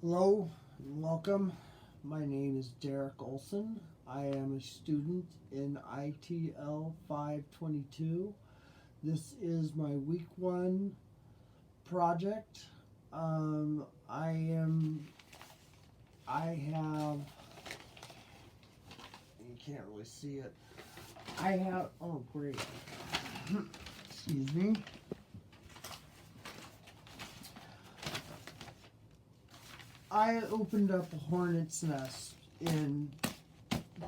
Hello and welcome. My name is Derrick Olson. I am a student in ITL 522. This is my week one project. I have, you can't really see it. Oh great. Excuse me. I opened up a hornet's nest in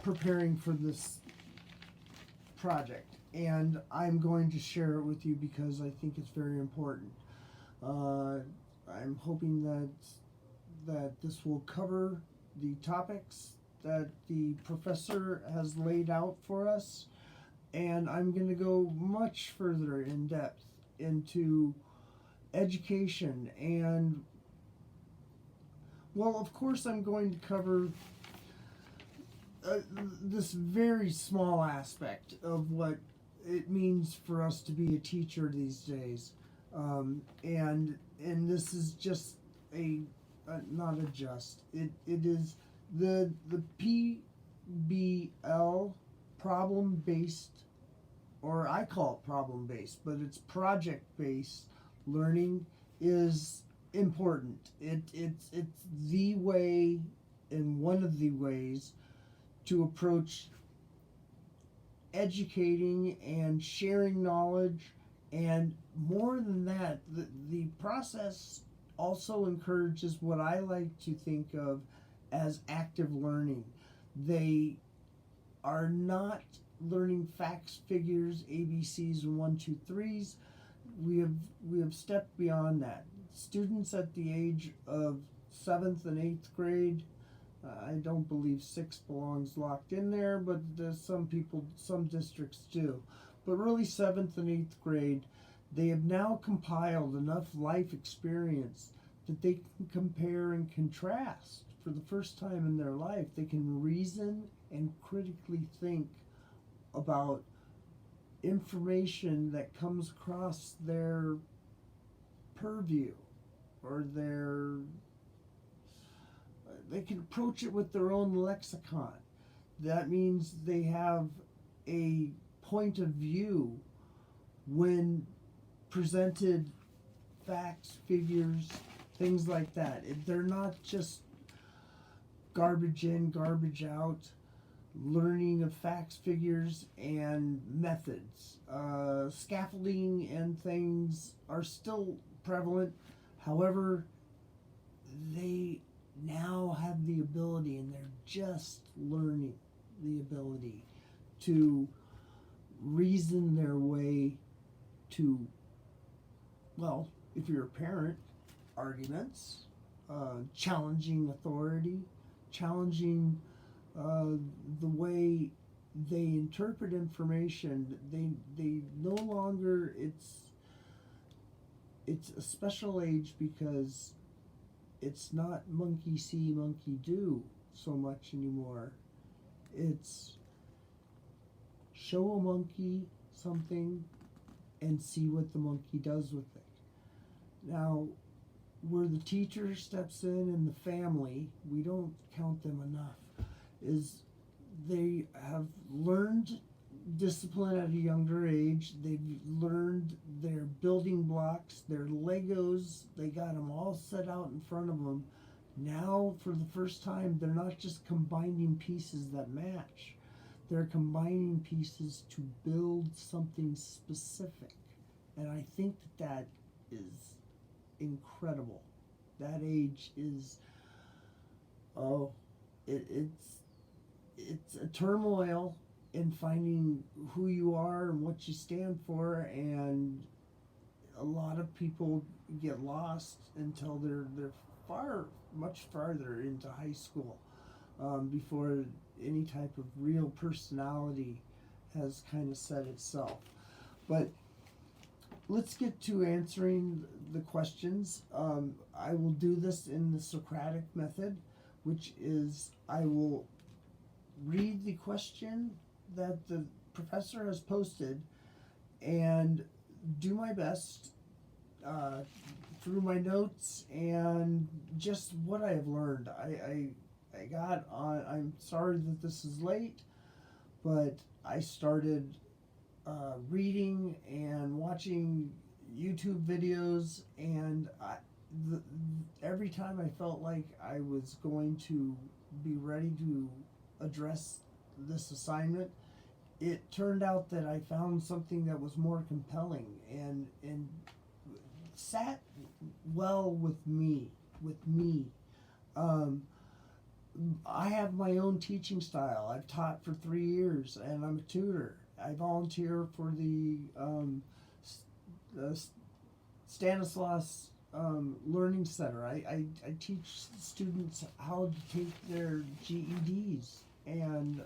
preparing for this project, and I'm going to share it with you because I think it's very important. I'm hoping that this will cover the topics that the professor has laid out for us, and I'm going to go much further in depth into education and, well, of course, I'm going to cover this very small aspect of what it means for us to be a teacher these days, and this is just not a just. It is the PBL, problem based, or I call it problem based, but it's project based learning is important. It's the way, and one of the ways to approach educating and sharing knowledge, and more than that, the process also encourages what I like to think of as active learning. They are not learning facts, figures, ABCs, and 1, 2, 3s. We have stepped beyond that. Students at the age of 7th and 8th grade, I don't believe 6 belongs locked in there, but some districts do. But really 7th and 8th grade, they have now compiled enough life experience that they can compare and contrast for the first time in their life. They can reason and critically think about information that comes across their purview, or they can approach it with their own lexicon. That means they have a point of view when presented facts, figures, things like that. They're not just garbage in, garbage out learning of facts, figures, and methods. Scaffolding and things are still prevalent. However, they now have the ability, and they're just learning the ability to reason their way to, well, if you're a parent, arguments, challenging authority, challenging the way they interpret information. They no longer, it's a special age because it's not monkey see, monkey do so much anymore. It's show a monkey something and see what the monkey does with it. Now, where the teacher steps in and the family, we don't count them enough, is they have learned discipline at a younger age. They've learned their building blocks, their Legos. They got them all set out in front of them. Now, for the first time, they're not just combining pieces that match. They're combining pieces to build something specific. And I think that is incredible. That age is, it's a turmoil in finding who you are and what you stand for, and a lot of people get lost until they're much farther into high school, before any type of real personality has kind of set itself. But let's get to answering the questions. I will do this in the Socratic method, which is I will read the question that the professor has posted and do my best through my notes and just what I have learned. I got on. I'm sorry that this is late, but I started reading and watching YouTube videos, and every time I felt like I was going to be ready to address this assignment, it turned out that I found something that was more compelling and sat well with me. Um, I have my own teaching style. I've taught for 3 years, and I'm a tutor. I volunteer for the Stanislaus Learning Center. I teach students how to take their GEDs, and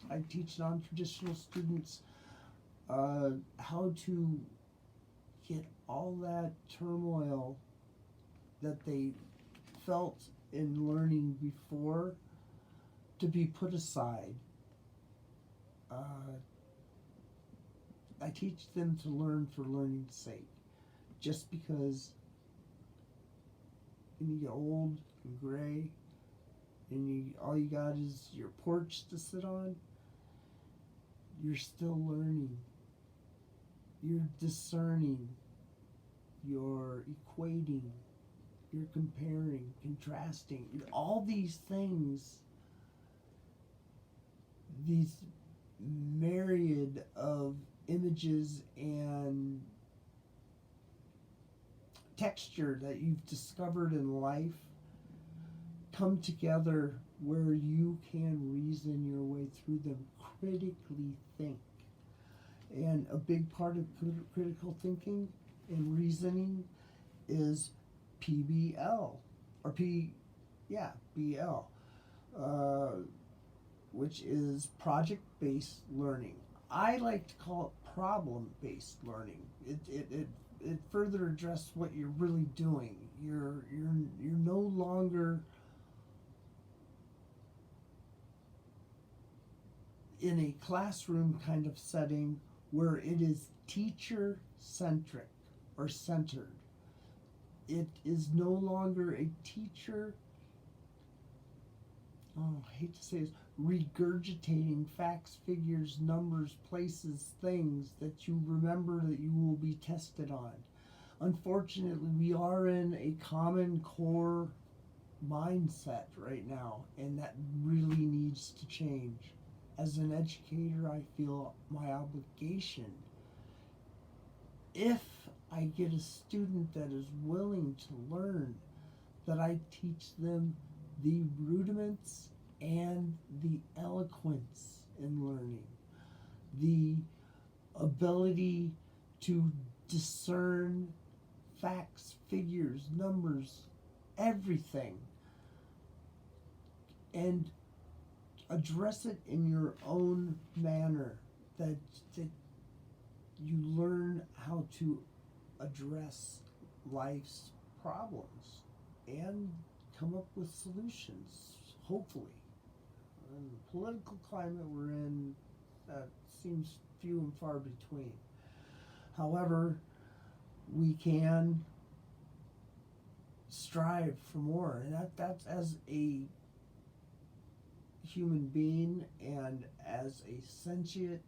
I teach non-traditional students how to get all that turmoil that they felt in learning before to be put aside. I teach them to learn for learning's sake. Just because when you get old and gray and all you got is your porch to sit on, you're still learning. You're discerning. You're equating. You're comparing, contrasting. All these things, these myriad of images and texture that you've discovered in life come together where you can reason your way through them, critically think. And a big part of critical thinking and reasoning is PBL, or BL, which is project-based learning. I like to call it problem-based learning. It further addresses what you're really doing. You're no longer in a classroom kind of setting where it is teacher-centric or centered. It is no longer a teacher, I hate to say this, regurgitating facts, figures, numbers, places, things that you remember that you will be tested on. Unfortunately, we are in a common core mindset right now, and that really needs to change. As an educator, I feel my obligation, if I get a student that is willing to learn, that I teach them the rudiments and the eloquence in learning, the ability to discern facts, figures, numbers, everything, and address it in your own manner, that you learn how to address life's problems and come up with solutions, hopefully. In the political climate we're in, that seems few and far between. However, we can strive for more, and that's as a human being and as a sentient,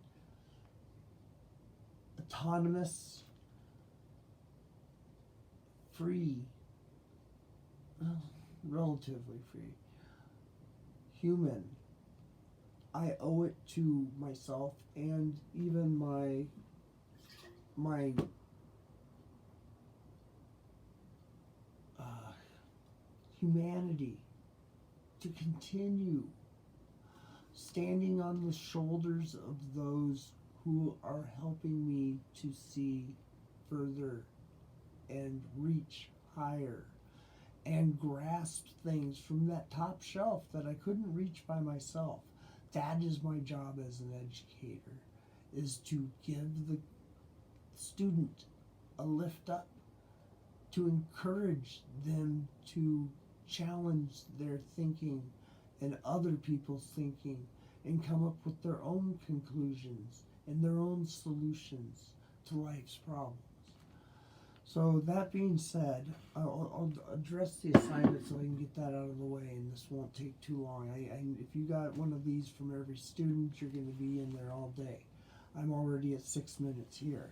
autonomous, free, relatively free human. I owe it to myself and even my humanity to continue standing on the shoulders of those who are helping me to see further and reach higher and grasp things from that top shelf that I couldn't reach by myself. That is my job as an educator, is to give the student a lift up, to encourage them to challenge their thinking and other people's thinking and come up with their own conclusions and their own solutions to life's problems. So that being said, I'll address the assignment so I can get that out of the way, and this won't take too long. If you got one of these from every student, you're going to be in there all day. I'm already at 6 minutes here.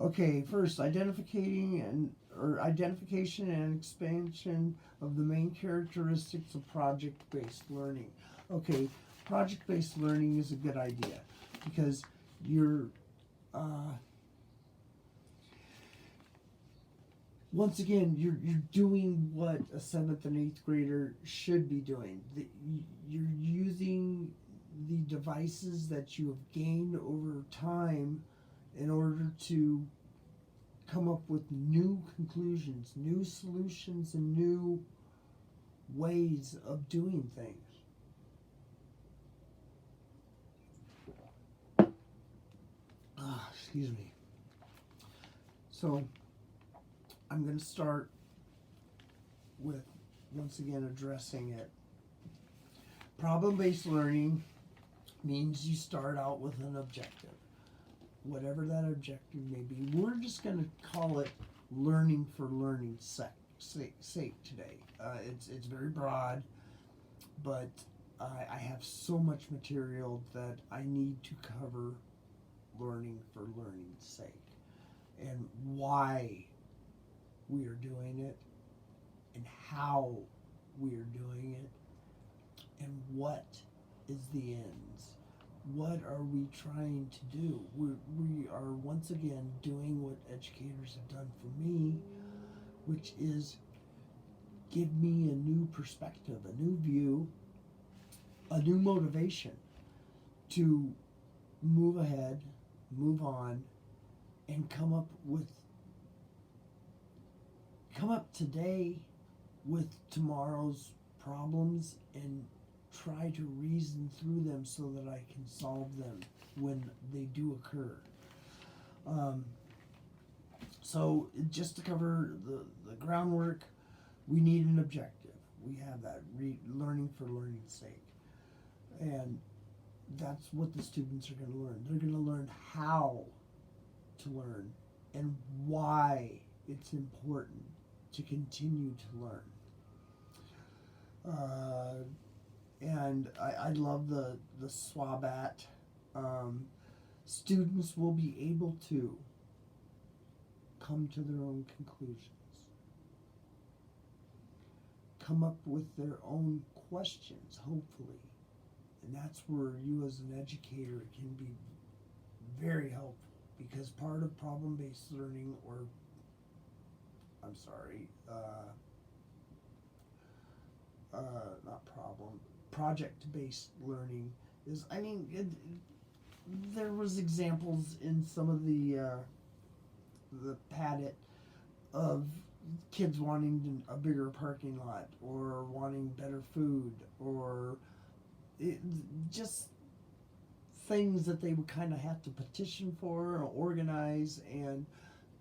Okay, first, identification and expansion of the main characteristics of project-based learning. Okay, project-based learning is a good idea because you're once again, you're doing what a 7th and 8th grader should be doing. You're using the devices that you have gained over time in order to come up with new conclusions, new solutions, and new ways of doing things. Excuse me. So, I'm going to start with, once again, addressing it. Problem-based learning means you start out with an objective, whatever that objective may be. We're just going to call it learning for learning's sake today. It's very broad, but I have so much material that I need to cover learning for learning's sake and why we are doing it and how we are doing it and what is the ends. What are we trying to do? We are once again doing what educators have done for me, which is give me a new perspective, a new view, a new motivation to move ahead, move on, and come up today with tomorrow's problems and try to reason through them so that I can solve them when they do occur. So just to cover the groundwork, we need an objective. We have that, learning for learning's sake. And that's what the students are going to learn. They're going to learn how to learn and why it's important to continue to learn. And I love the SWABAT. Students will be able to come to their own conclusions, come up with their own questions, hopefully. And that's where you as an educator can be very helpful, because part of problem-based learning, or project-based learning is, there was examples in some of the PADIT of kids wanting a bigger parking lot, or wanting better food, or just things that they would kind of have to petition for or organize and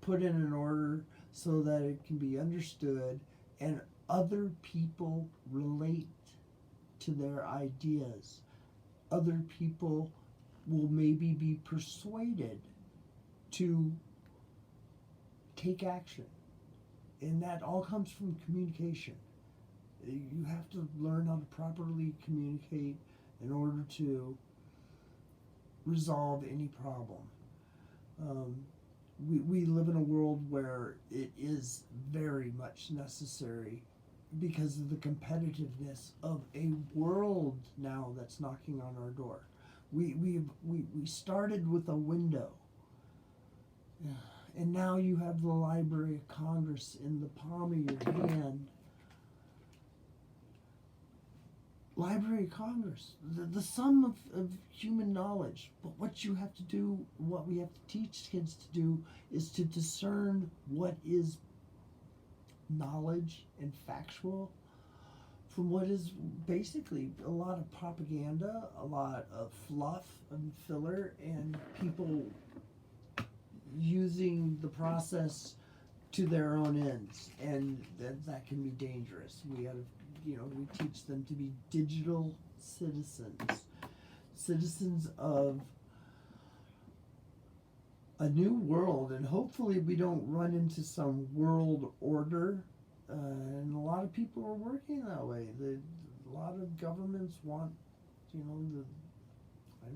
put in an order so that it can be understood and other people relate to their ideas. Other people will maybe be persuaded to take action. And that all comes from communication. You have to learn how to properly communicate in order to resolve any problem. We live in a world where it is very much necessary because of the competitiveness of a world now that's knocking on our door. We started with a window, and now you have the Library of Congress in the palm of your hand. Library of Congress, the sum of human knowledge. But what you have to do, what we have to teach kids to do, is to discern what is knowledge and factual from what is basically a lot of propaganda, a lot of fluff and filler, and people using the process to their own ends, and that can be dangerous. We teach them to be digital citizens of a new world, and hopefully we don't run into some world order. And a lot of people are working that way. A lot of governments want, I don't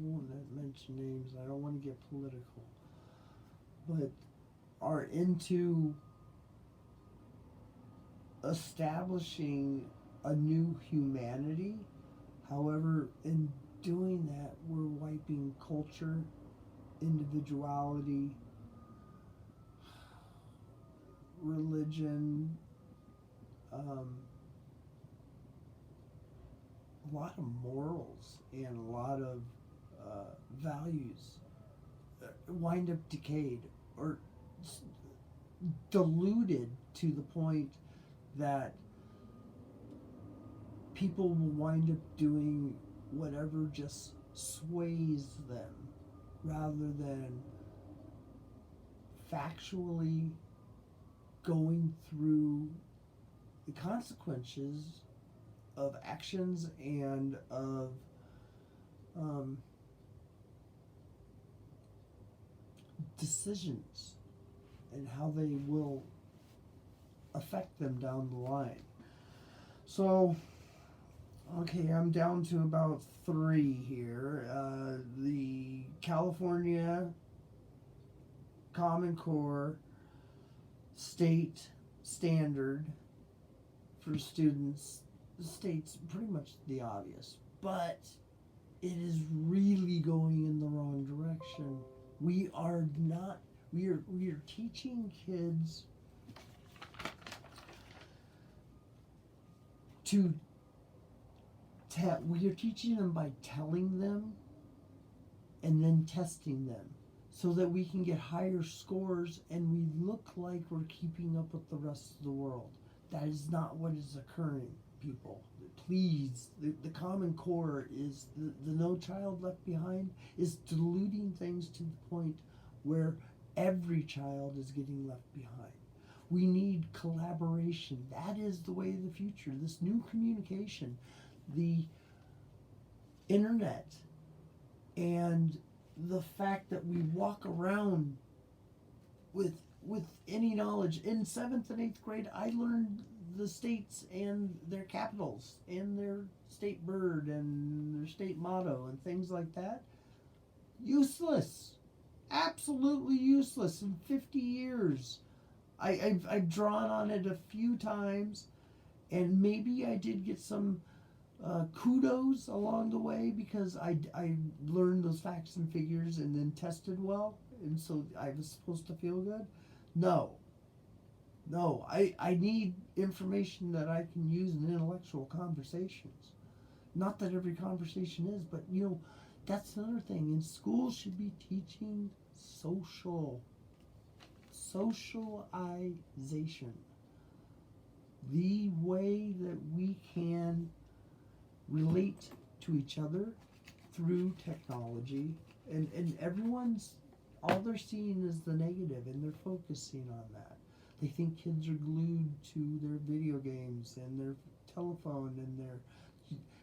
want to mention names. I don't want to get political, but are into establishing a new humanity. However, in doing that, we're wiping culture, individuality, religion, a lot of morals and a lot of values wind up decayed or diluted to the point that people will wind up doing whatever just sways them rather than factually going through the consequences of actions and of decisions and how they will affect them down the line. So, okay, I'm down to about 3 here. The California Common Core state standard for students states pretty much the obvious, but it is really going in the wrong direction. We are teaching kids we are teaching them by telling them and then testing them so that we can get higher scores and we look like we're keeping up with the rest of the world. That is not what is occurring, people. Please, the Common Core is the No Child Left Behind is diluting things to the point where every child is getting left behind. We need collaboration. That is the way of the future. This new communication, the internet, and the fact that we walk around with any knowledge. In 7th and 8th grade, I learned the states and their capitals and their state bird and their state motto and things like that. Useless. Absolutely useless. In 50 years, I've drawn on it a few times, and maybe I did get some kudos along the way because I learned those facts and figures and then tested well, and so I was supposed to feel good. No, I need information that I can use in intellectual conversations. Not that every conversation is, but that's another thing. And schools should be teaching socialization. The way that we can relate to each other through technology, and everyone's, all they're seeing is the negative and they're focusing on that. They think kids are glued to their video games and their telephone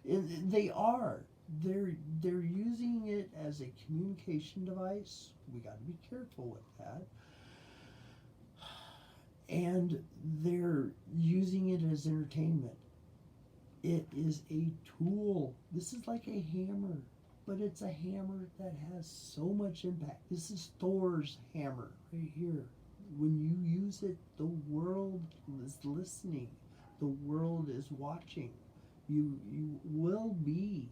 and they are. They're using it as a communication device. We got to be careful with that. And they're using it as entertainment. It is a tool. This is like a hammer, but it's a hammer that has so much impact. This is Thor's hammer right here. When you use it, the world is listening. The world is watching. You will be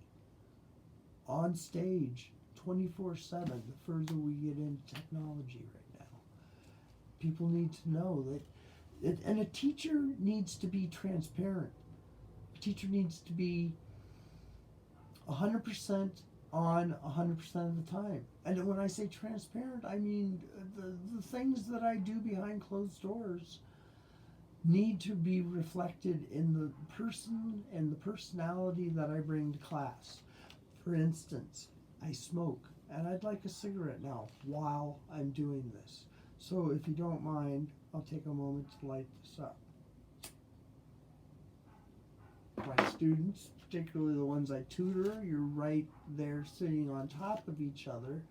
on stage 24/7 the further we get into technology right now. People need to know that, and a teacher needs to be transparent. A teacher needs to be 100% on 100% of the time. And when I say transparent, I mean the things that I do behind closed doors need to be reflected in the person and the personality that I bring to class. For instance, I smoke, and I'd like a cigarette now while I'm doing this. So if you don't mind, I'll take a moment to light this up. My students, particularly the ones I tutor, you're right there sitting on top of each other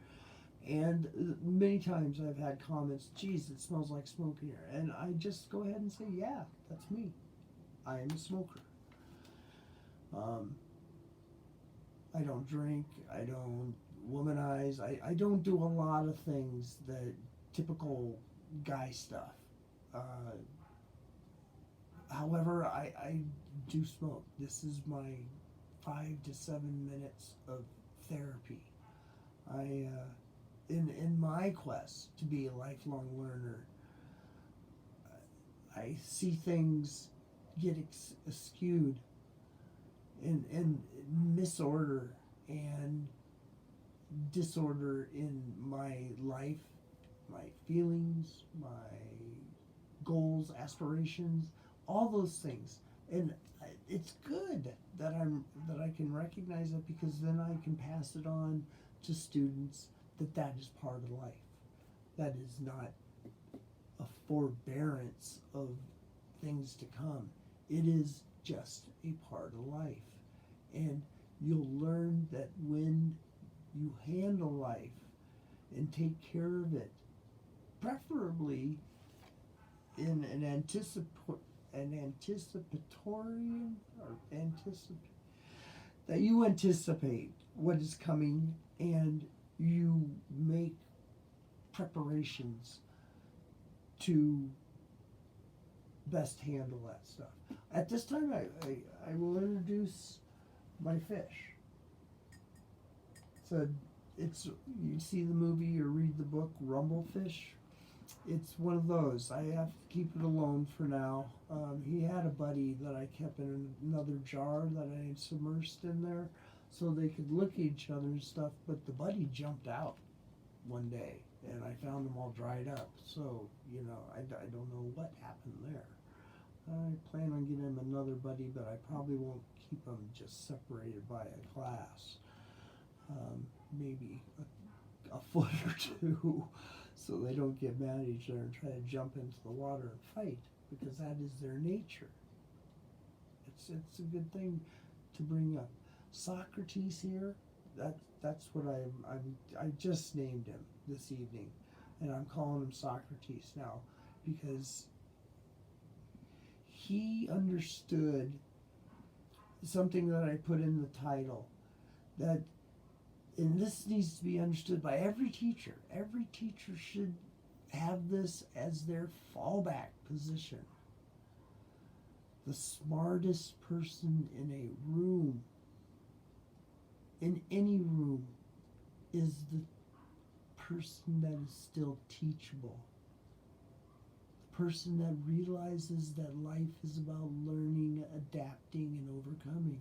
And many times I've had comments, geez, it smells like smoke in here. And I just go ahead and say, yeah, that's me. I am a smoker. Um, I don't drink. I don't womanize. I don't do a lot of things that typical guy stuff. Uh, However, I do smoke. This is my 5 to 7 minutes of therapy. In my quest to be a lifelong learner, I see things get skewed in misorder and disorder in my life, my feelings, my goals, aspirations, all those things. And it's good that I can recognize it, because then I can pass it on to students that is part of life. That is not a forbearance of things to come. It is just a part of life. And you'll learn that when you handle life and take care of it, preferably in an anticipatory or that you anticipate what is coming, and you make preparations to best handle that stuff. At this time, I will introduce my fish. So it's, you see the movie or read the book Rumblefish. It's one of those. I have to keep it alone for now. He had a buddy that I kept in another jar that I had submersed in there so they could look at each other and stuff, but the buddy jumped out one day and I found them all dried up. So, I don't know what happened there. I plan on getting him another buddy, but I probably won't keep them just separated by a class. Maybe a foot or two, so they don't get mad at each other and try to jump into the water and fight, because that is their nature. It's a good thing to bring up. Socrates here, that's what I just named him this evening, and I'm calling him Socrates now because he understood something that I put in the title, that, and this needs to be understood by every teacher. Every teacher should have this as their fallback position. The smartest person in a room, in any room, is the person that is still teachable. The person that realizes that life is about learning, adapting, and overcoming.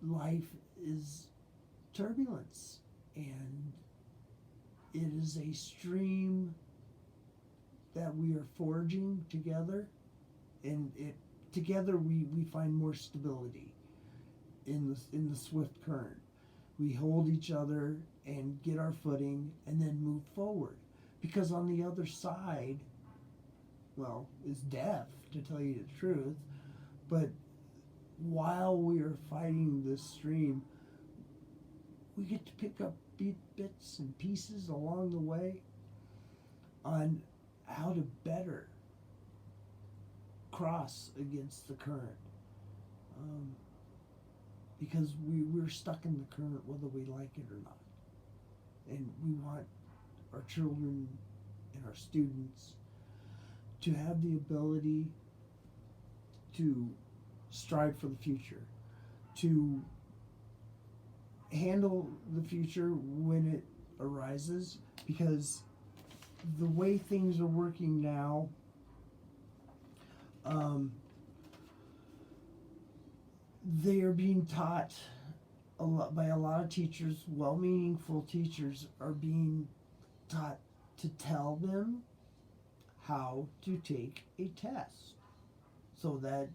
Life is turbulence, and it is a stream that we are forging together, and together we find more stability in the swift current. We hold each other and get our footing and then move forward, because on the other side, well, is death, to tell you the truth. But while we are fighting this stream, we get to pick up bits and pieces along the way on how to better cross against the current. Because we're stuck in the current whether we like it or not. And we want our children and our students to have the ability to strive for the future, to handle the future when it arises, because the way things are working now, they are being taught a lot by a lot of teachers. Well-meaningful teachers are being taught to tell them how to take a test so that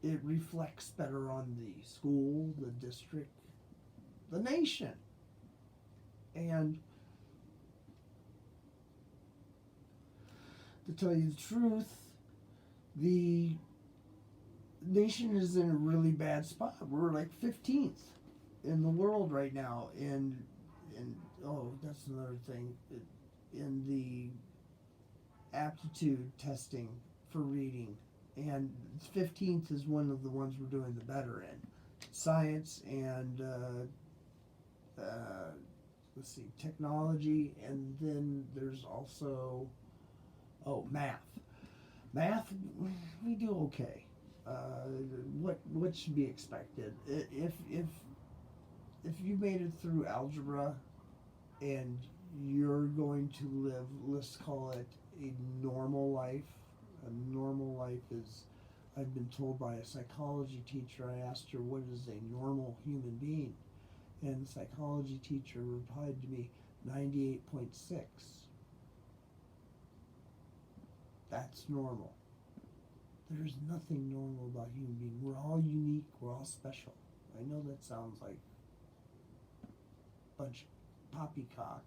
it reflects better on the school, the district, the nation. And to tell you the truth, the nation is in a really bad spot. We're like 15th in the world right now, and oh, that's another thing. In the aptitude testing for reading, and 15th is one of the ones we're doing the better in. Science and let's see, technology, and then there's also math. Math, we do okay. What should be expected? If you made it through algebra and you're going to live, let's call it a normal life. A normal life is, I've been told by a psychology teacher, I asked her, what is a normal human being? And the psychology teacher replied to me, 98.6. That's normal. There's nothing normal about human being. We're all unique, we're all special. I know that sounds like a bunch of poppycock,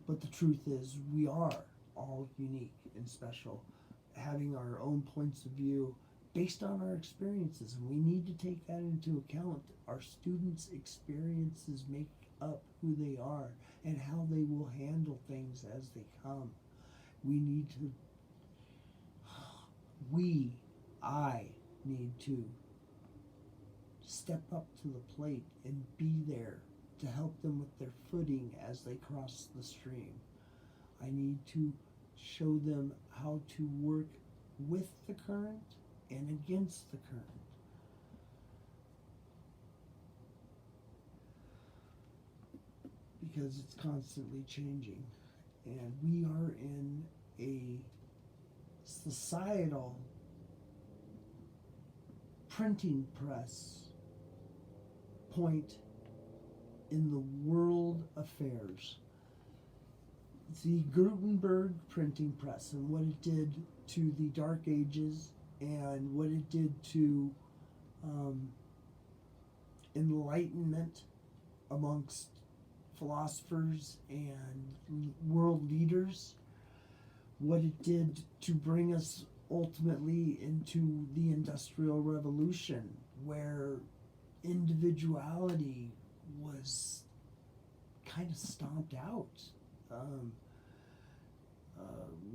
but the truth is we are all unique and special, having our own points of view based on our experiences, and we need to take that into account. Our students' experiences make up who they are and how they will handle things as they come. We need to, I need to step up to the plate and be there to help them with their footing as they cross the stream. I need to show them how to work with the current and against the current. Because it's constantly changing. And we are in a societal printing press point in the world affairs. The Gutenberg printing press and what it did to the Dark Ages and what it did to enlightenment amongst philosophers and world leaders, what it did to bring us ultimately into the Industrial Revolution, where individuality was kind of stomped out.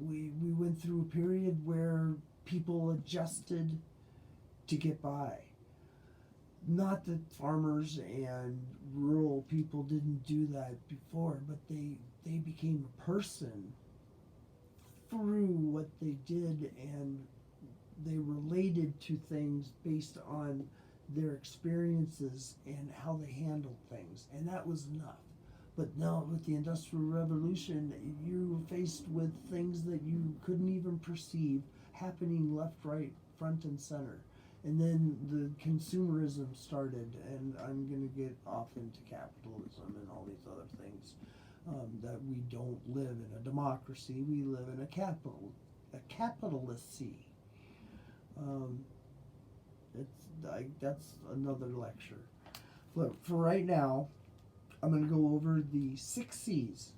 We went through a period where people adjusted to get by. Not that farmers and rural people didn't do that before, but they became a person through what they did, and they related to things based on their experiences and how they handled things, and that was enough. But now with the Industrial Revolution, you were faced with things that you couldn't even perceive happening left, right, front, and center. And then the consumerism started, and I'm going to get off into capitalism and all these other things. That we don't live in a democracy, we live in a capitalisty. That's another lecture. Look, for right now, I'm going to go over the 6 C's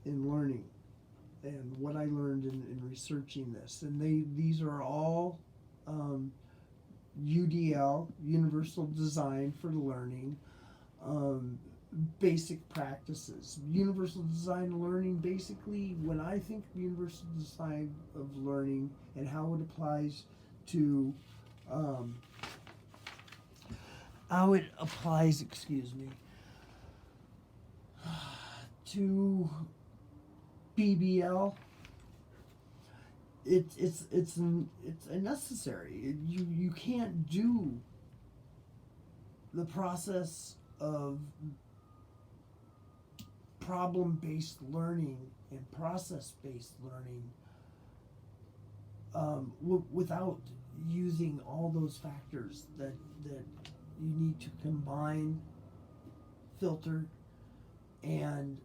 in learning and what I learned in researching this. And these are all UDL, Universal Design for Learning, basic practices. Universal Design Learning, basically, when I think of Universal Design of Learning and how it applies to to BBL, it's unnecessary. You can't do the process of problem-based learning and process-based learning without using all those factors that you need to combine, filter, and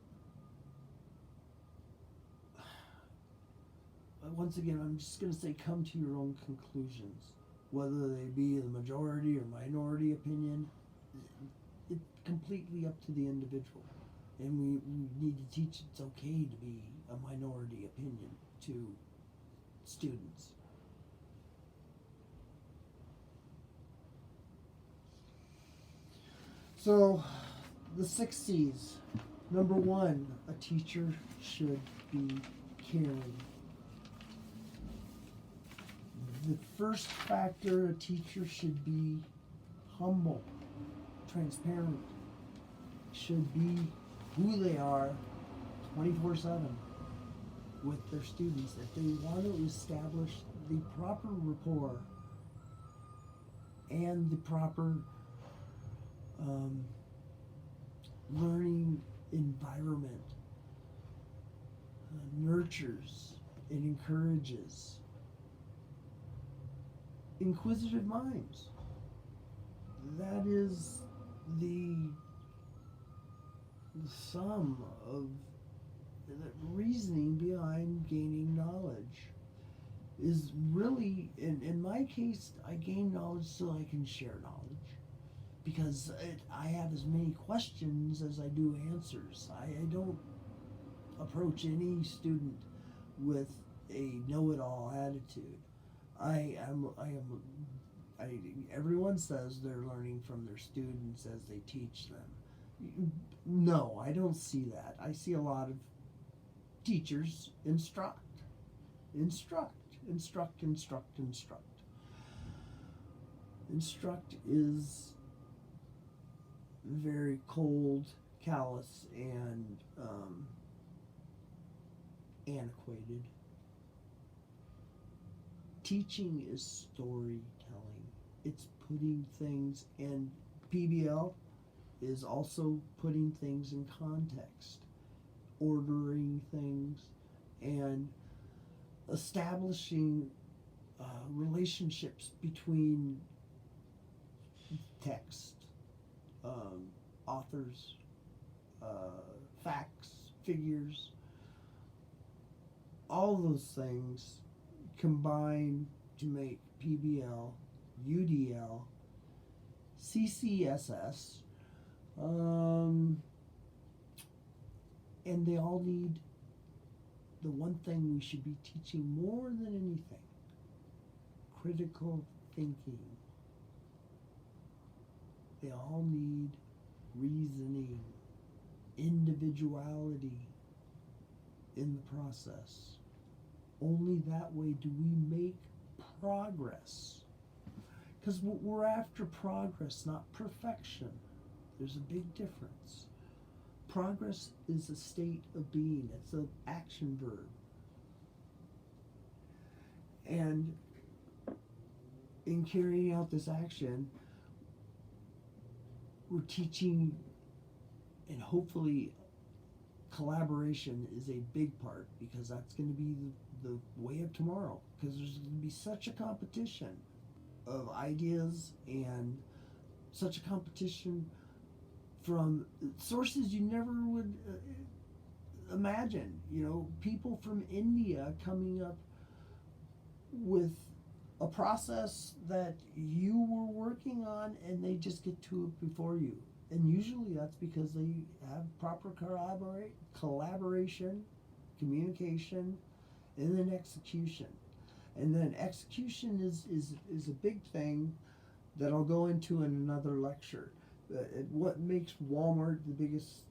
once again, I'm just going to say, come to your own conclusions, whether they be the majority or minority opinion. It's completely up to the individual, and we need to teach it's okay to be a minority opinion to students. So The 6 C's. Number 1, a teacher should be caring. The first factor, a teacher should be humble, transparent, should be who they are 24/7 with their students. If they want to establish the proper rapport and the proper learning environment, nurtures and encourages inquisitive minds. That is the sum of the reasoning behind gaining knowledge. Is really, in my case, I gain knowledge so I can share knowledge. Because I have as many questions as I do answers. I don't approach any student with a know-it-all attitude. Everyone says they're learning from their students as they teach them. No, I don't see that. I see a lot of teachers instruct. Instruct is very cold, callous, and antiquated. Teaching is storytelling. It's putting things, and PBL is also putting things in context, ordering things, and establishing relationships between text, authors, facts, figures, all those things combine to make PBL, UDL, CCSS, and they all need the one thing we should be teaching more than anything: critical thinking. They all need reasoning, individuality in the process. Only that way do we make progress. Because we're after progress, not perfection. There's a big difference. Progress is a state of being. It's an action verb. And in carrying out this action, we're teaching, and hopefully collaboration is a big part, because that's going to be the way of tomorrow. Because there's going to be such a competition of ideas and such a competition from sources you never would imagine. You know, people from India coming up with a process that you were working on, and they just get to it before you. And usually that's because they have proper collaboration, communication, and then execution. And then execution is a big thing that I'll go into in another lecture. What makes Walmart the biggest,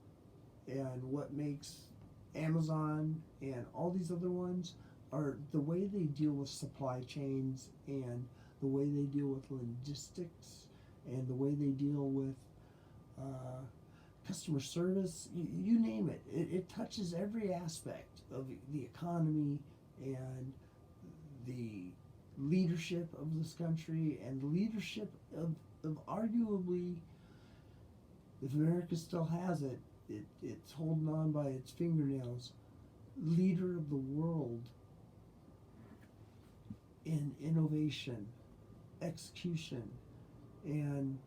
and what makes Amazon and all these other ones, are the way they deal with supply chains, and the way they deal with logistics, and the way they deal with customer service. You name it. It touches every aspect of the economy and the leadership of this country, and the leadership of arguably, if America still has it, it's holding on by its fingernails, leader of the world in innovation, execution, and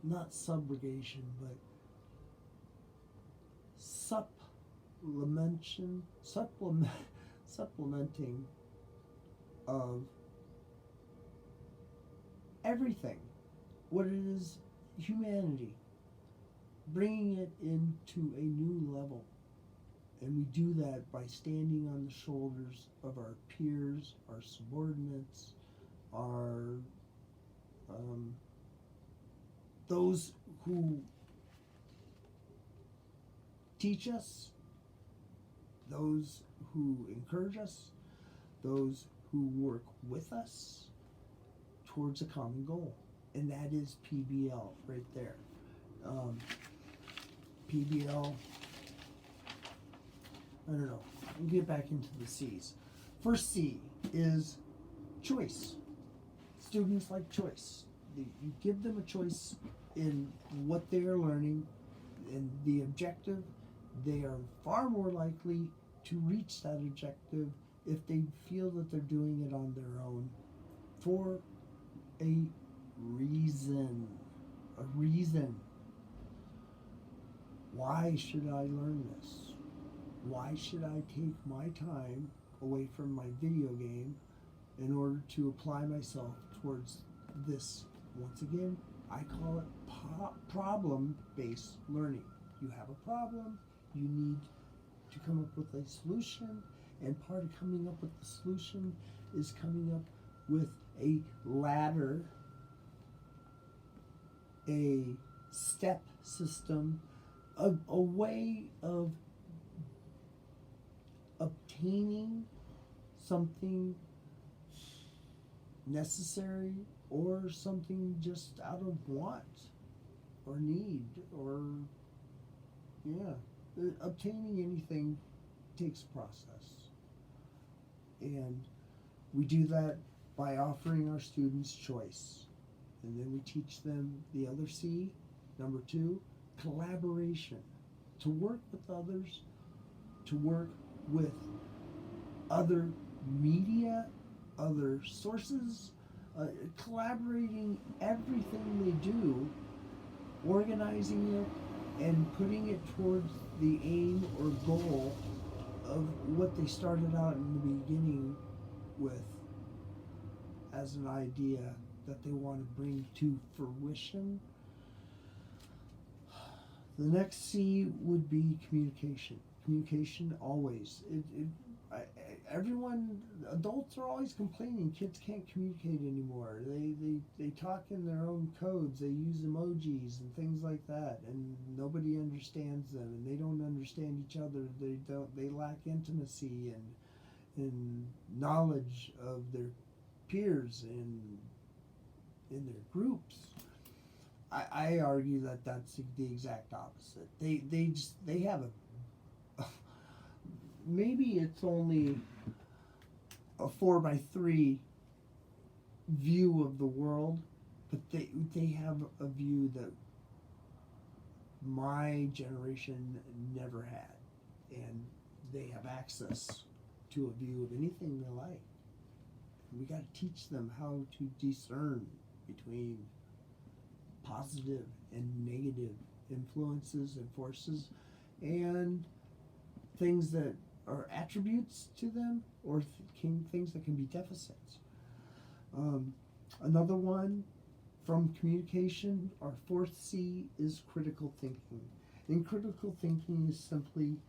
not subrogation, but supplementing of everything, what it is, humanity, bringing it into a new level. And we do that by standing on the shoulders of our peers, our subordinates, are those who teach us, those who encourage us, those who work with us towards a common goal. And that is PBL right there. PBL, I don't know, we'll get back into the C's. First C is choice. Students like choice. You give them a choice in what they are learning and the objective. They are far more likely to reach that objective if they feel that they're doing it on their own for a reason. A reason. Why should I learn this? Why should I take my time away from my video game in order to apply myself towards this? Once again, I call it problem-based learning. You have a problem, you need to come up with a solution, and part of coming up with the solution is coming up with a ladder, a step system, a way of obtaining something necessary or something just out of want or need or obtaining anything takes a process. And we do that by offering our students choice. And then we teach them the other C, number 2, collaboration. To work with others, to work with other media, other sources, collaborating everything they do, organizing it, and putting it towards the aim or goal of what they started out in the beginning with as an idea that they want to bring to fruition. The next C would be communication. Communication always. Everyone, adults are always complaining kids can't communicate anymore. They talk in their own codes. They use emojis and things like that, and nobody understands them, and they don't understand each other. They lack intimacy and knowledge of their peers and in their groups. I argue that that's the exact opposite. They have a maybe it's only a 4x3 view of the world, but they have a view that my generation never had, and they have access to a view of anything they like. And we got to teach them how to discern between positive and negative influences and forces, and things that are attributes to them or things that can be deficits. Another one from communication, our 4th C, is critical thinking. And critical thinking is simply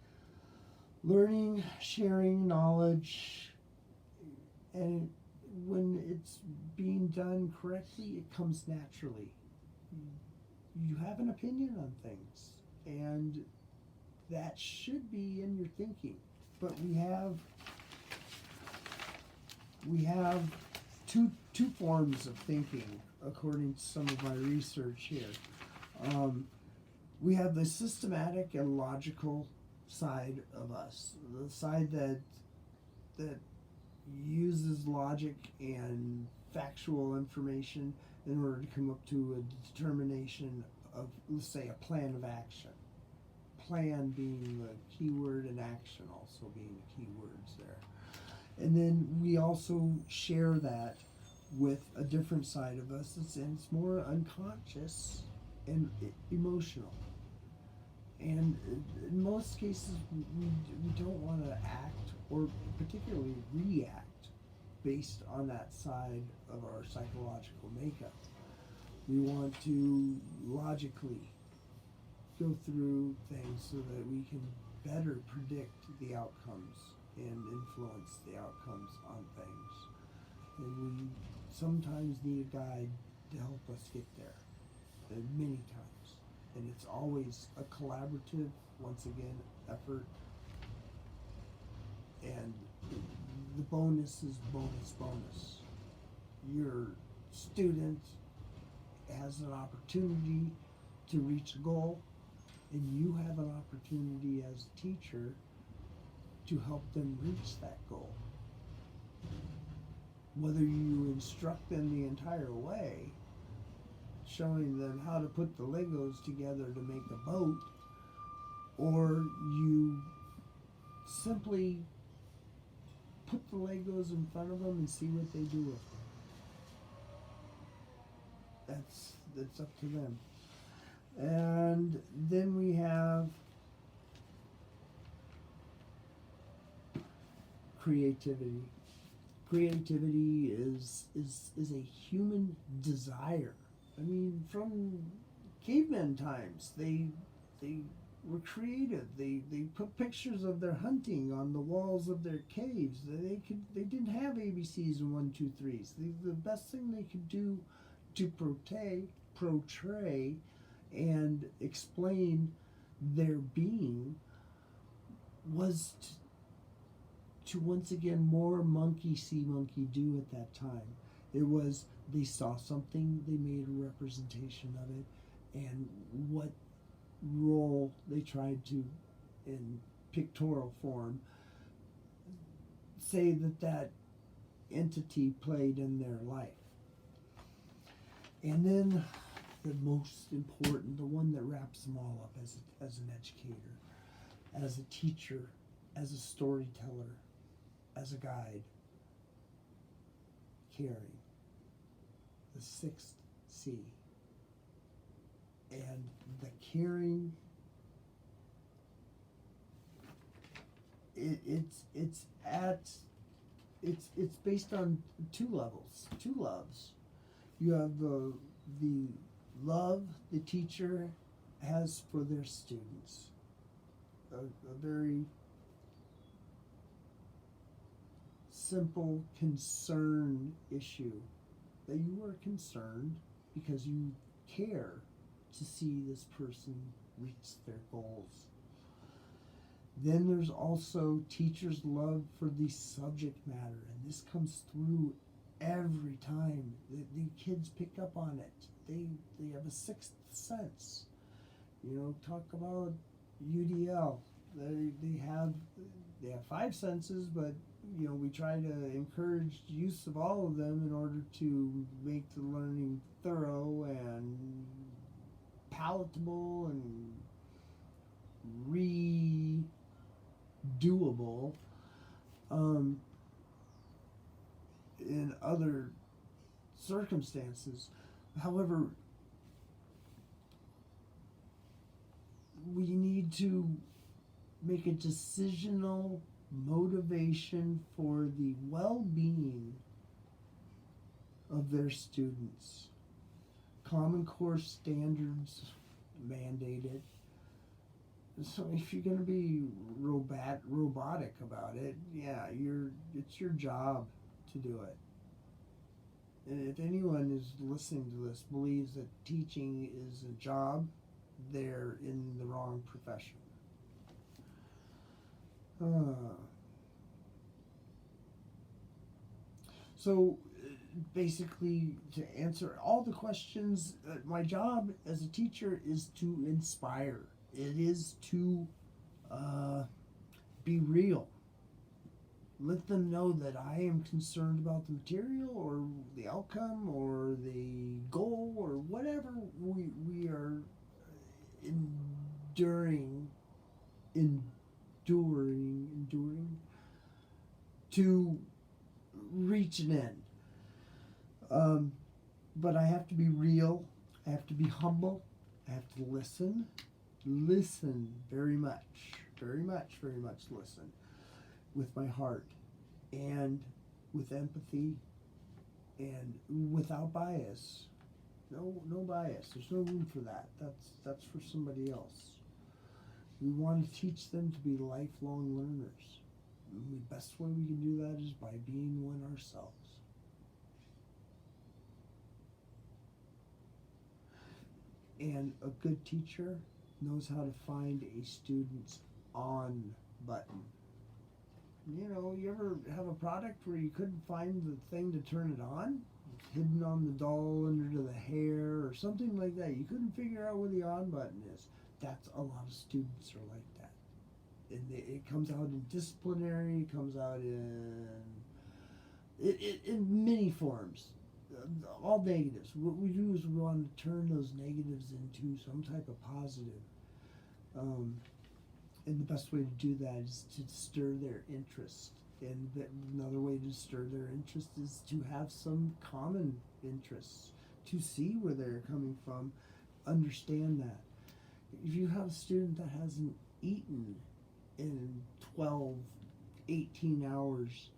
learning, sharing knowledge, and when it's being done correctly, it comes naturally. You have an opinion on things, and that should be in your thinking. But we have two forms of thinking, according to some of my research here. We have the systematic and logical side of us, the side that uses logic and factual information in order to come up to a determination of, let's say, a plan of action. Plan being the key word and action also being the key words there. And then we also share that with a different side of us, and it's more unconscious and emotional. And in most cases, we don't want to act or particularly react based on that side of our psychological makeup. We want to logically go through things so that we can better predict the outcomes and influence the outcomes on things. and we sometimes need a guide to help us get there, and many times. And it's always a collaborative, once again, effort. And the bonus is bonus. Your student has an opportunity to reach a goal, and you have an opportunity as a teacher to help them reach that goal. Whether you instruct them the entire way, showing them how to put the Legos together to make a boat, or you simply put the Legos in front of them and see what they do with them. That's up to them. And then we have creativity. Creativity is a human desire. I mean, from caveman times, they were creative. They put pictures of their hunting on the walls of their caves. They didn't have ABCs and 1, 2, 3s. The best thing they could do to portray and explain their being was to once again more monkey see, monkey do at that time. It was they saw something, they made a representation of it, and what role they tried to, in pictorial form, say that entity played in their life. And then the most important, the one that wraps them all up as an educator, as a teacher, as a storyteller, as a guide, caring. The 6th C. And the caring, it's based on two levels, two loves. You have the love the teacher has for their students, a very simple concern issue, that you are concerned because you care to see this person reach their goals. Then there's also teachers' love for the subject matter, and this comes through every time. The kids pick up on it. They have a 6th sense. You know, talk about UDL. They have 5 senses, but you know, we try to encourage use of all of them in order to make the learning thorough and palatable and redoable in other circumstances. However, we need to make a decisional motivation for the well-being of their students. Common Core standards mandated. So if you're going to be robotic about it, yeah, it's your job to do it. And if anyone is listening to this believes that teaching is a job, they're in the wrong profession. So basically, to answer all the questions, my job as a teacher is to inspire. It is to be real. Let them know that I am concerned about the material or the outcome or the goal or whatever we are enduring to reach an end. But I have to be real. I have to be humble. I have to listen very much listen with my heart and with empathy and without bias. No bias. There's no room for that. That's for somebody else. We want to teach them to be lifelong learners. And the best way we can do that is by being one ourselves. And a good teacher knows how to find a student's on button. You know, you ever have a product where you couldn't find the thing to turn it on? It's hidden on the doll under the hair or something like that. You couldn't figure out where the on button is. That's a lot of students are like that. And it comes out in disciplinary, it comes out in many forms. All negatives. What we do is we want to turn those negatives into some type of positive. And the best way to do that is to stir their interest. And another way to stir their interest is to have some common interests, to see where they're coming from, understand that. If you have a student that hasn't eaten in 12, 18 hours,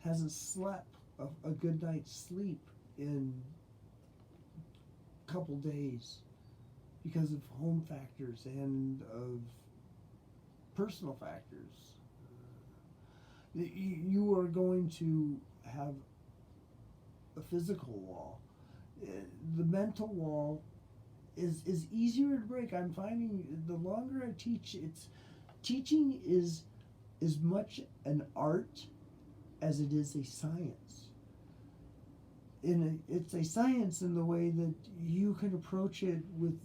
hasn't slept a good night's sleep in a couple days because of home factors and of personal factors, you are going to have a physical wall. The mental wall is easier to break. I'm finding the longer I teach, teaching is as much an art as it is a science. It's a science in the way that you can approach it with,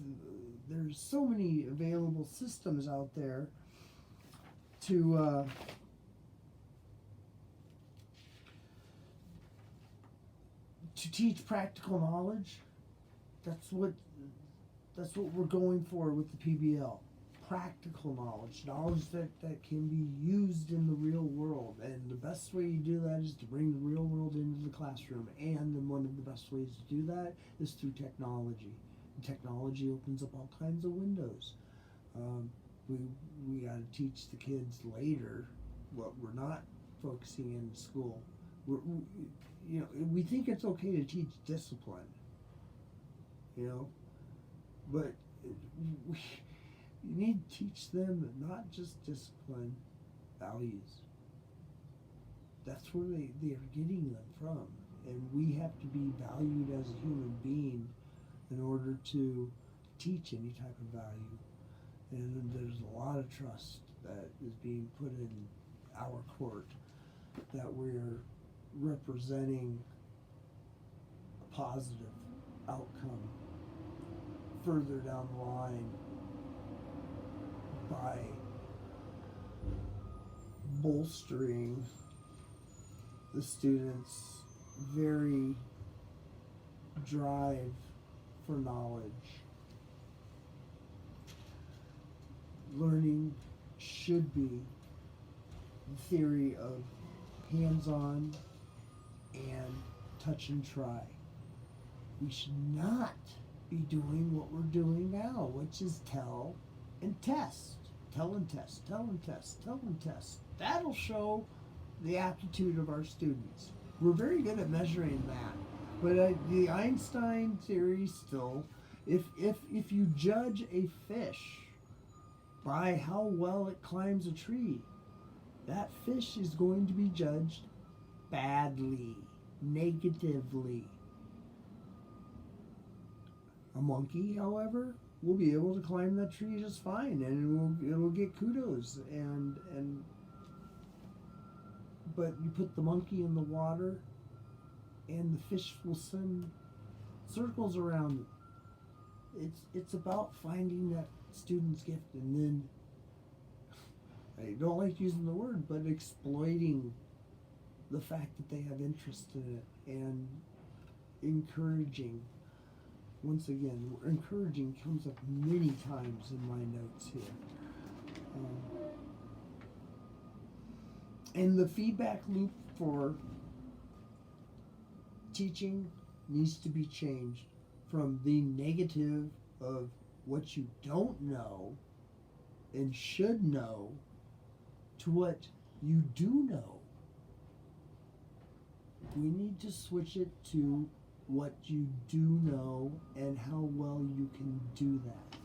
there's so many available systems out there to teach practical knowledge. That's what we're going for with the PBL. Practical knowledge that can be used in the real world. And the best way you do that is to bring the real world into the classroom. And then one of the best ways to do that is through technology. And technology opens up all kinds of windows. We got to teach the kids later what we're not focusing in school. We think it's okay to teach discipline, but you need to teach them not just discipline, values. That's where they are getting them from. And we have to be valued as a human being in order to teach any type of value. And there's a lot of trust that is being put in our court that we're representing a positive outcome further down the line by bolstering the students' very drive for knowledge. Learning should be the theory of hands-on and touch and try. We should not be doing what we're doing now, which is tell and test. Tell and test, tell and test, tell and test. That'll show the aptitude of our students. We're very good at measuring that. But the Einstein theory still, if you judge a fish by how well it climbs a tree, that fish is going to be judged badly, negatively. A monkey, however, will be able to climb that tree just fine, and it'll get kudos. But you put the monkey in the water, and the fish will send circles around it. It's about finding that student's gift, and then, I don't like using the word, but exploiting the fact that they have interest in it, and encouraging. Once again, encouraging comes up many times in my notes here. And the feedback loop for teaching needs to be changed from the negative of what you don't know and should know to what you do know. We need to switch it to what you do know and how well you can do that.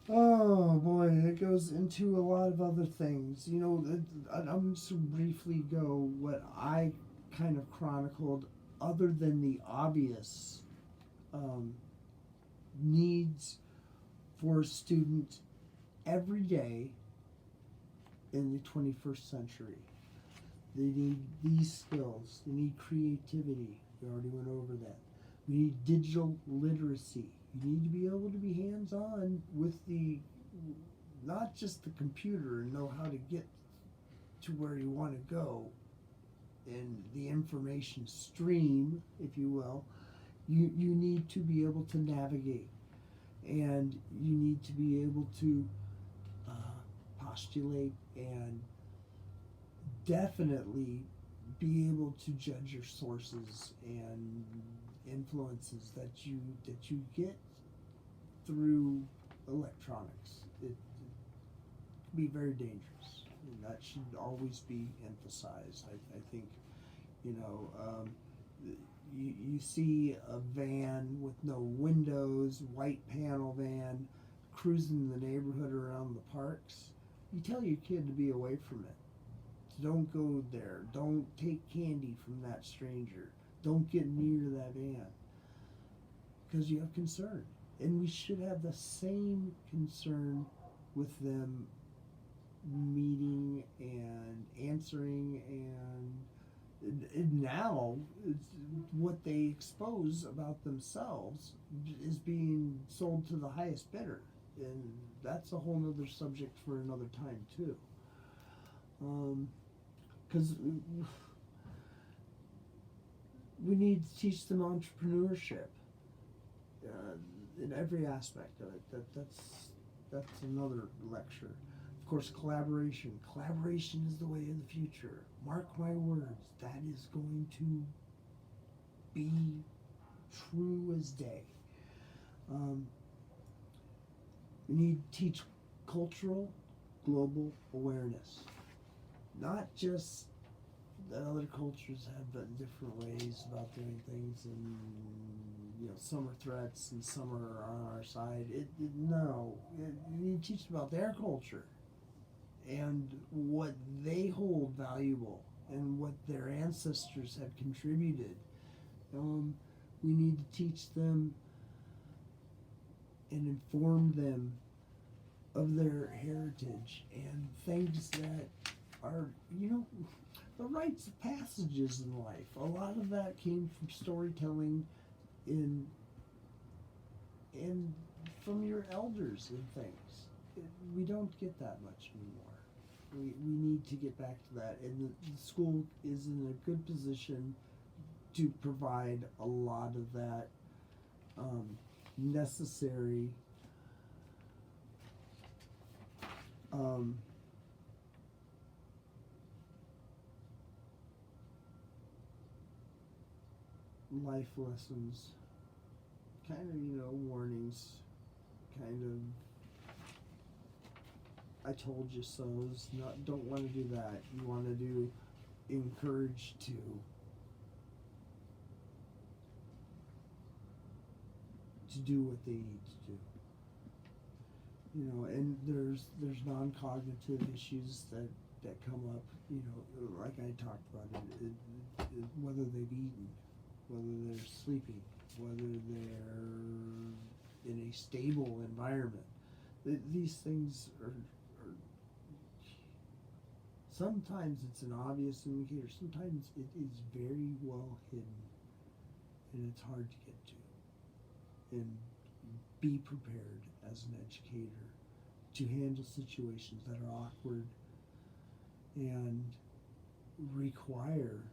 Oh boy, it goes into a lot of other things. I'm just to briefly go what I kind of chronicled, other than the obvious needs for a student every day in the 21st century. They need these skills. They need creativity. We already went over that. We need digital literacy. You need to be able to be hands-on with not just the computer and know how to get to where you want to go and the information stream, if you will. You need to be able to navigate, and you need to be able to postulate and definitely be able to judge your sources and influences that you get through electronics. It can be very dangerous, and that should always be emphasized. I think, you see a van with no windows, white panel van, cruising the neighborhood around the parks. You tell your kid to be away from it. Don't go there. Don't take candy from that stranger. Don't get near that van, because you have concern. And we should have the same concern with them meeting and answering, and now it's what they expose about themselves is being sold to the highest bidder, and that's a whole nother subject for another time too. Because we need to teach them entrepreneurship in every aspect of it. That's another lecture. Of course, collaboration. Collaboration is the way of the future. Mark my words, that is going to be true as day. We need to teach cultural, global awareness. Not just that other cultures have different ways about doing things, and some are threats and some are on our side. You need to teach about their culture and what they hold valuable and what their ancestors have contributed. We need to teach them and inform them of their heritage and things that are, the rites of passages in life. A lot of that came from storytelling and from your elders and things. We don't get that much anymore. We need to get back to that, and the school is in a good position to provide a lot of that necessary life lessons, kind of, warnings, kind of, I told you so's. Don't want to do that. You want to encourage to do what they need to do. And there's non-cognitive issues that come up, like I talked about it, whether they've eaten, whether they're sleeping, whether they're in a stable environment. These things are sometimes it's an obvious indicator, sometimes it is very well hidden, and it's hard to get to. And be prepared as an educator to handle situations that are awkward and require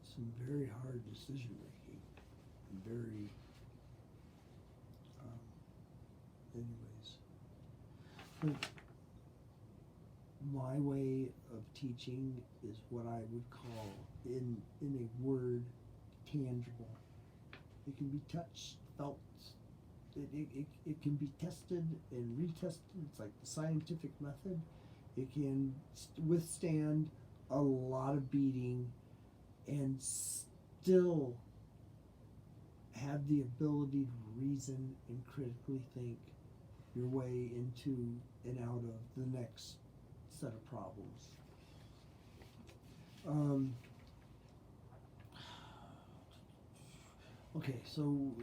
some very hard decision making. Very, anyways. But my way of teaching is what I would call, in a word, tangible. It can be touched, felt. It can be tested and retested. It's like the scientific method. It can withstand a lot of beating and still have the ability to reason and critically think your way into and out of the next set of problems. Okay, so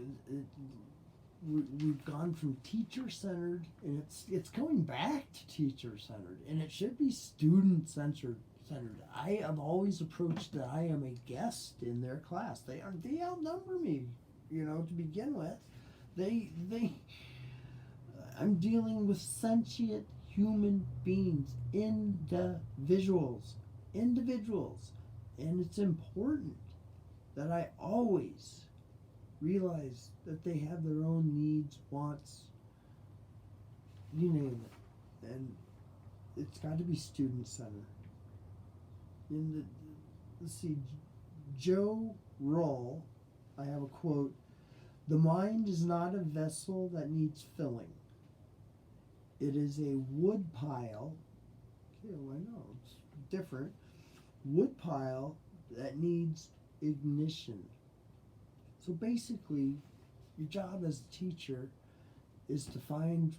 we've gone from teacher-centered, and it's going back to teacher-centered, and it should be student-centered. I have always approached that I am a guest in their class. They outnumber me, to begin with. I'm dealing with sentient human beings, individuals, and it's important that I always realize that they have their own needs, wants, you name it, and it's got to be student-centered. Let's see, Joe Roll, I have a quote: "The mind is not a vessel that needs filling. It is a wood pile." Okay, well, I know it's different. Wood pile that needs ignition. So basically, your job as a teacher is to find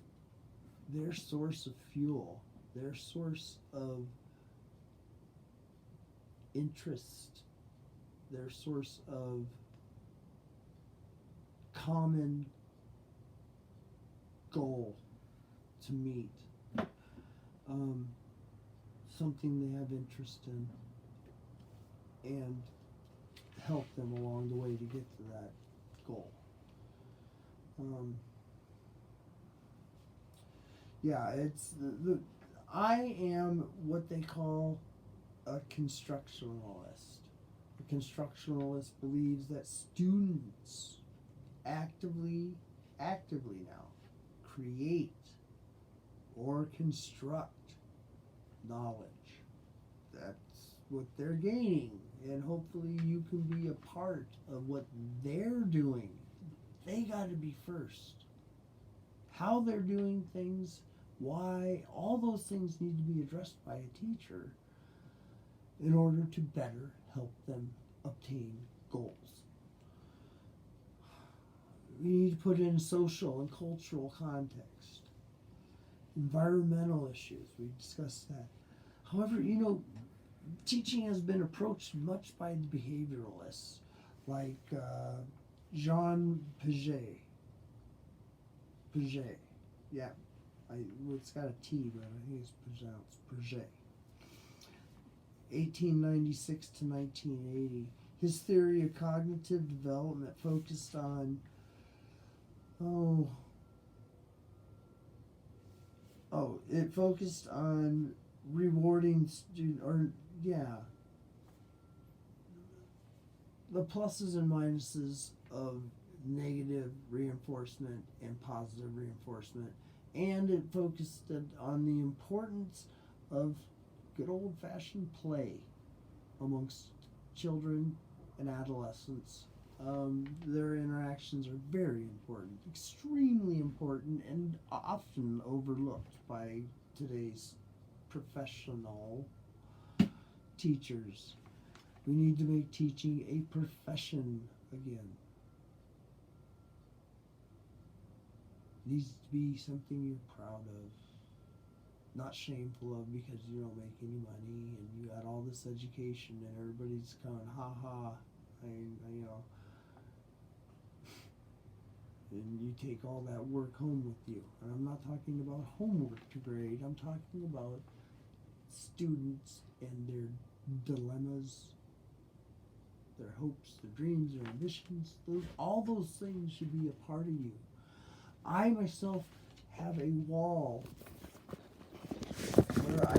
their source of fuel, their source of interest, their source of common goal to meet, something they have interest in, and help them along the way to get to that goal. It's I am what they call a constructionalist. A constructionalist believes that students actively now create or construct knowledge. That's what they're gaining, and hopefully you can be a part of what they're doing. They got to be first. How they're doing things, why, all those things need to be addressed by a teacher in order to better help them obtain goals. We need to put in social and cultural context. Environmental issues, we discussed that. However, teaching has been approached much by the behavioralists, like Jean Piaget. Yeah, it's got a T, but I think it's pronounced Piaget. 1896 to 1980. His theory of cognitive development focused on it focused on rewarding the pluses and minuses of negative reinforcement and positive reinforcement, and it focused on the importance of good old-fashioned play amongst children and adolescents. Their interactions are very important, extremely important, and often overlooked by today's professional teachers. We need to make teaching a profession again. It needs to be something you're proud of, not shameful of because you don't make any money and you got all this education and everybody's going, ha ha, and you take all that work home with you. And I'm not talking about homework to grade. I'm talking about students and their dilemmas, their hopes, their dreams, their ambitions. All those things should be a part of you. I myself have a wall where I